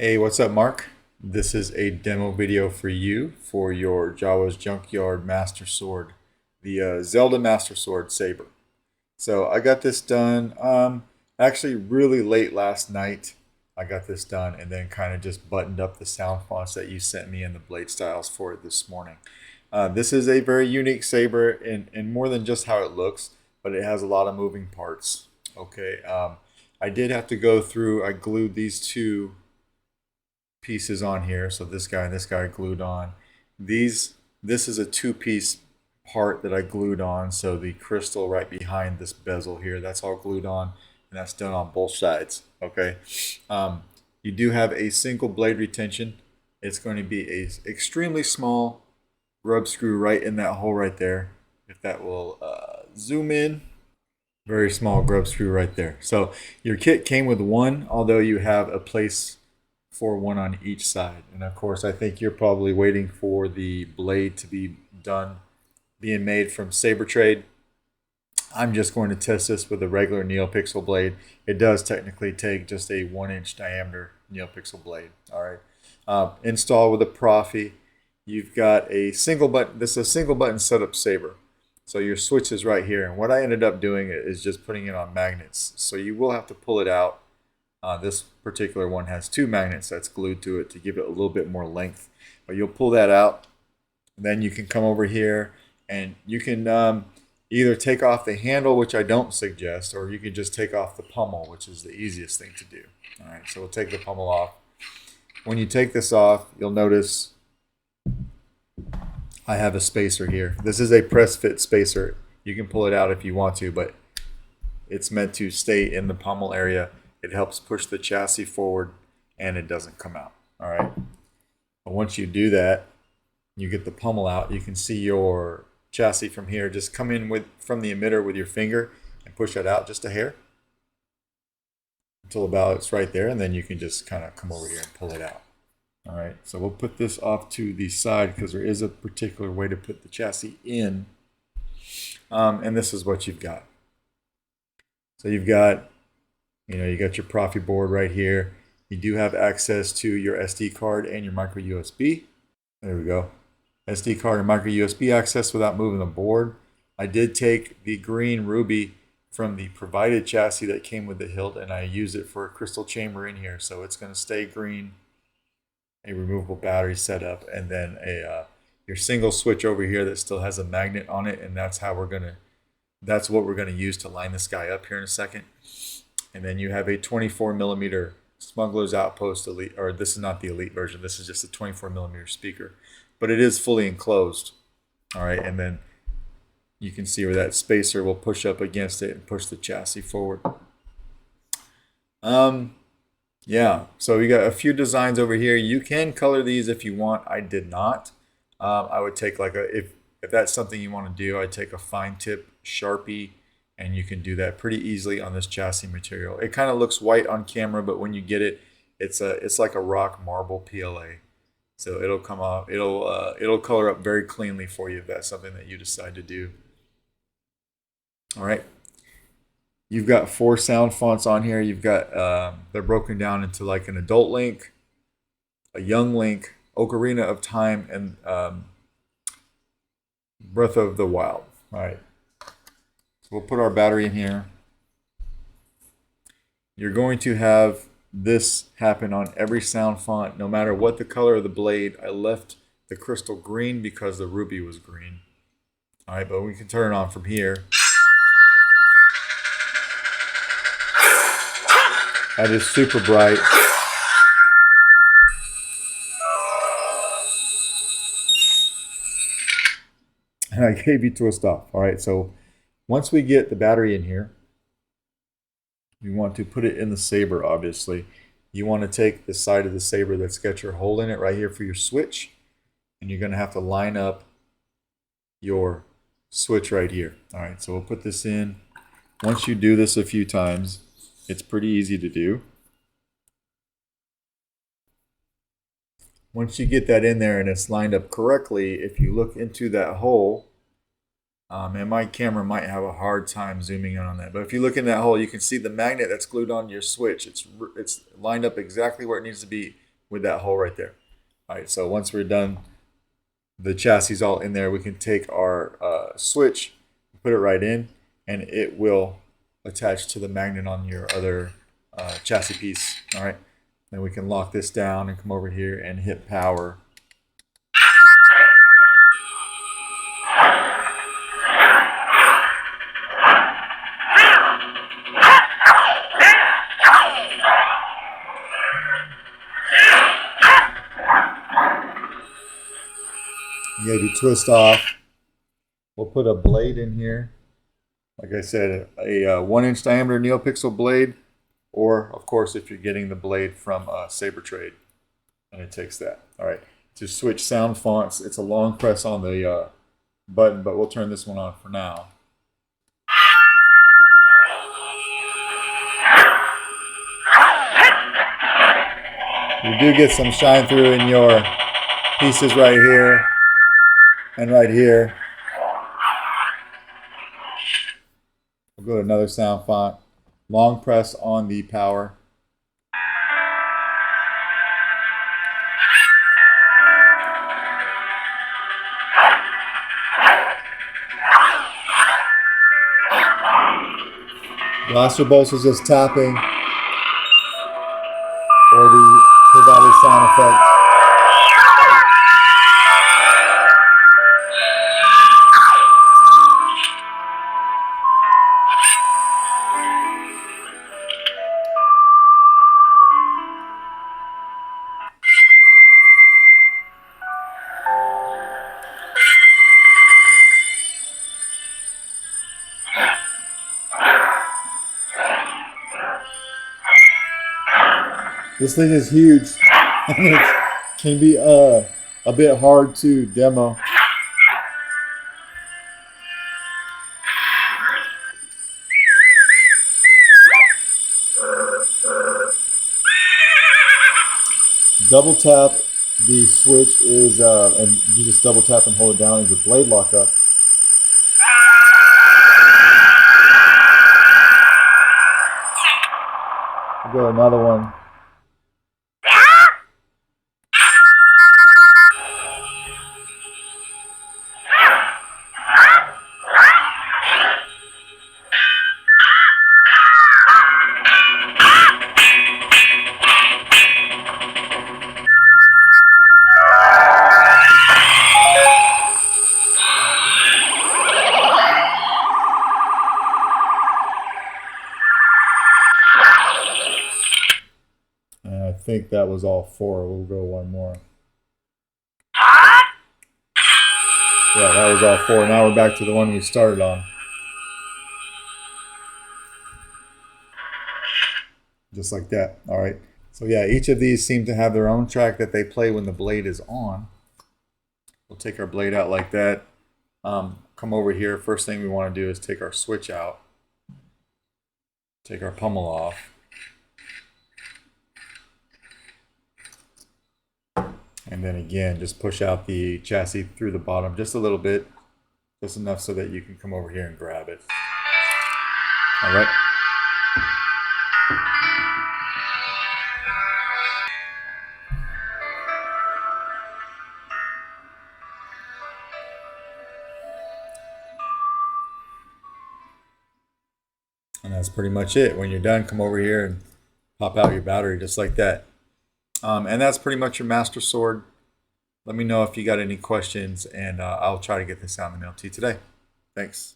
Hey, what's up, Mark? This is a demo video for you for your Jawa's Junkyard Master Sword, the Zelda Master Sword Saber. So I got this done actually really late last night. I got this done and then kind of just buttoned up the sound fonts that you sent me and the blade styles for it this morning. This is a very unique saber in more than just how it looks, but it has a lot of moving parts. Okay, I did have to go through, I glued these two pieces on here. So this guy and this guy glued on. This is a two-piece part that I glued on. So the crystal right behind this bezel here, that's all glued on, and that's done on both sides. Okay. You do have a single blade retention. It's going to be a extremely small rub screw right in that hole right there. If that will zoom in. Very small grub screw right there. So your kit came with one, although you have a place for one on each side. And of course, I think you're probably waiting for the blade to be done, being made from Saber Trade. I'm just going to test this with a regular Neopixel blade. It does technically take just a 1-inch diameter Neopixel blade. All right. Install with a Proffie. You've got a single button. This is a single button setup saber. So your switch is right here. And what I ended up doing is just putting it on magnets. So you will have to pull it out. This particular one has two magnets that's glued to it to give it a little bit more length. But you'll pull that out. Then you can come over here and you can either take off the handle, which I don't suggest, or you can just take off the pommel, which is the easiest thing to do. All right, so we'll take the pommel off. When you take this off, you'll notice I have a spacer here. This is a press fit spacer. You can pull it out if you want to, but it's meant to stay in the pommel area. It helps push the chassis forward and it doesn't come out. All right. But once you do that, you get the pommel out. You can see your chassis from here. Just come in from the emitter with your finger and push that out just a hair until about it's right there, and then you can just kind of come over here and pull it out. All right. So we'll put this off to the side because there is a particular way to put the chassis in. And this is what you've got. So you've got you got your Proffie board right here. You do have access to your SD card and your micro USB. There we go. SD card and micro USB access without moving the board. I did take the green Rupy from the provided chassis that came with the hilt, and I use it for a crystal chamber in here. So it's going to stay green. A removable battery setup, and then your single switch over here that still has a magnet on it, and that's what we're gonna use to line this guy up here in a second. And then you have a 24mm Smuggler's Outpost Elite, or this is not the Elite version, this is just a 24mm speaker, but it is fully enclosed. All right, and then you can see where that spacer will push up against it and push the chassis forward. Yeah, so we got a few designs over here. You can color these if you want. I did not. I would take like if that's something you want to do, I'd take a fine tip Sharpie, and you can do that pretty easily on this chassis material. It kind of looks white on camera, but when you get it, it's like a rock marble PLA. So it'll come off. It'll color up very cleanly for you if that's something that you decide to do. All right. You've got 4 sound fonts on here. You've got they're broken down into like an adult link, a young link, Ocarina of Time, and Breath of the Wild. All right. So we'll put our battery in here. You're going to have this happen on every sound font, no matter what the color of the blade. I left the crystal green because the Rupy was green. All right, but we can turn it on from here. That is super bright. And I gave you twist off. All right, so once we get the battery in here, we want to put it in the saber, obviously. You want to take the side of the saber that's got your hole in it right here for your switch, and you're going to have to line up your switch right here. All right, so we'll put this in. Once you do this a few times, it's pretty easy to do. Once you get that in there and it's lined up correctly, if you look into that hole, and my camera might have a hard time zooming in on that, but if you look in that hole, you can see the magnet that's glued onto your switch. It's lined up exactly where it needs to be with that hole right there. All right, so once we're done, the chassis all in there, we can take our switch, put it right in, and it will attach to the magnet on your other chassis piece. All right, then we can lock this down and come over here and hit power. Maybe twist off. We'll put a blade in here. Like I said, a 1-inch diameter Neopixel blade, or of course if you're getting the blade from Saber Trade, and it takes that. All right. To switch sound fonts, it's a long press on the button, but we'll turn this one on for now. You do get some shine through in your pieces right here and right here. We'll go to another sound font. Long press on the power. Blaster bolts is just tapping for the provided sound effect. This thing is huge, and it can be a bit hard to demo. Double tap the switch is, and you just double tap and hold it down as your blade lock up. We'll go another one. I think that was all 4. We'll go one more. Yeah, that was all 4. Now we're back to the one we started on. Just like that. All right. So yeah, each of these seem to have their own track that they play when the blade is on. We'll take our blade out like that. Come over here. First thing we want to do is take our switch out. Take our pommel off. And then again, just push out the chassis through the bottom just a little bit, just enough so that you can come over here and grab it. All right. And that's pretty much it. When you're done, come over here and pop out your battery just like that. And that's pretty much your Master Sword. Let me know if you got any questions, and I'll try to get this out in the mail to you today. Thanks.